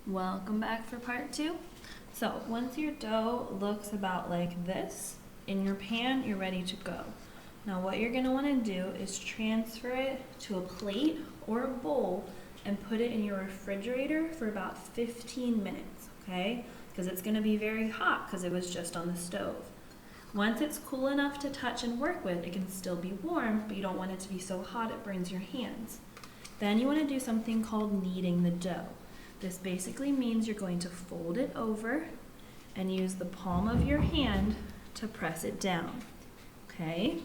Welcome back for part 2. So once your dough looks about like this in your pan, you're ready to go. Now what you're going to want to do is transfer it to a plate or a bowl and put it in your refrigerator for about 15 minutes, okay? Because it's going to be very hot because it was just on the stove. Once it's cool enough to touch and work with, it can still be warm, but you don't want it to be so hot it burns your hands. Then you want to do something called kneading the dough. This basically means you're going to fold it over and use the palm of your hand to press it down, okay?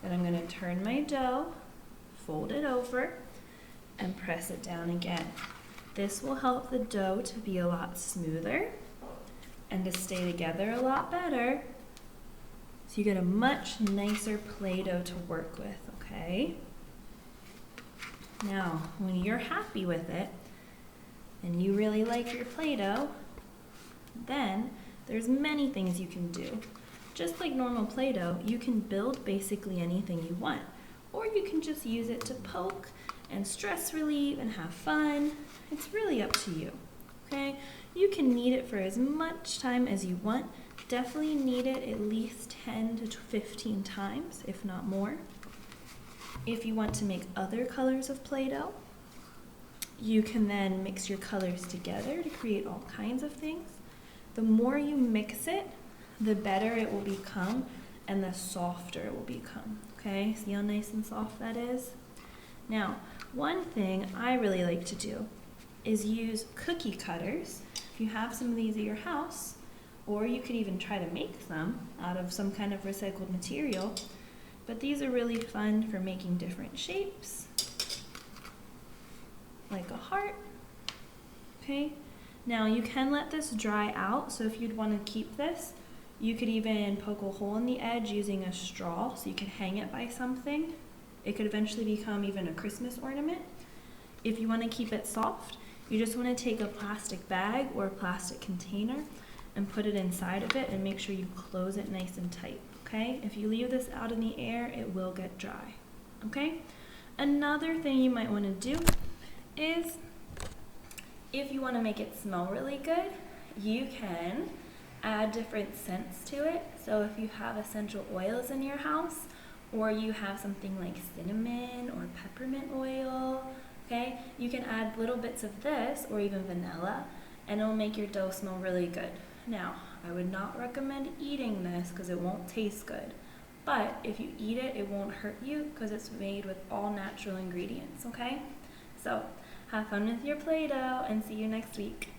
Then I'm going to turn my dough, fold it over, and press it down again. This will help the dough to be a lot smoother and to stay together a lot better, so you get a much nicer Play-Doh to work with, okay? Now, when you're happy with it, and you really like your Play-Doh, then there's many things you can do. Just like normal Play-Doh, you can build basically anything you want, or you can just use it to poke and stress relieve and have fun. It's really up to you, okay? You can knead it for as much time as you want. Definitely knead it at least 10 to 15 times, if not more. If you want to make other colors of Play-Doh, you can then mix your colors together to create all kinds of things. The more you mix it, the better it will become and the softer it will become, okay? See how nice and soft that is? Now, one thing I really like to do is use cookie cutters. If you have some of these at your house, or you could even try to make some out of some kind of recycled material, but these are really fun for making different shapes, like a heart, okay? Now you can let this dry out, so if you'd want to keep this, you could even poke a hole in the edge using a straw so you can hang it by something. It could eventually become even a Christmas ornament. If you want to keep it soft, you just want to take a plastic bag or a plastic container and put it inside of it and make sure you close it nice and tight, okay? If you leave this out in the air, it will get dry, okay? Another thing you might want to do is, if you want to make it smell really good, you can add different scents to it. So if you have essential oils in your house, or you have something like cinnamon or peppermint oil, okay, you can add little bits of this or even vanilla, and it'll make your dough smell really good. Now, I would not recommend eating this because it won't taste good, but if you eat it, it won't hurt you because it's made with all natural ingredients, okay? So have fun with your Play-Doh and see you next week.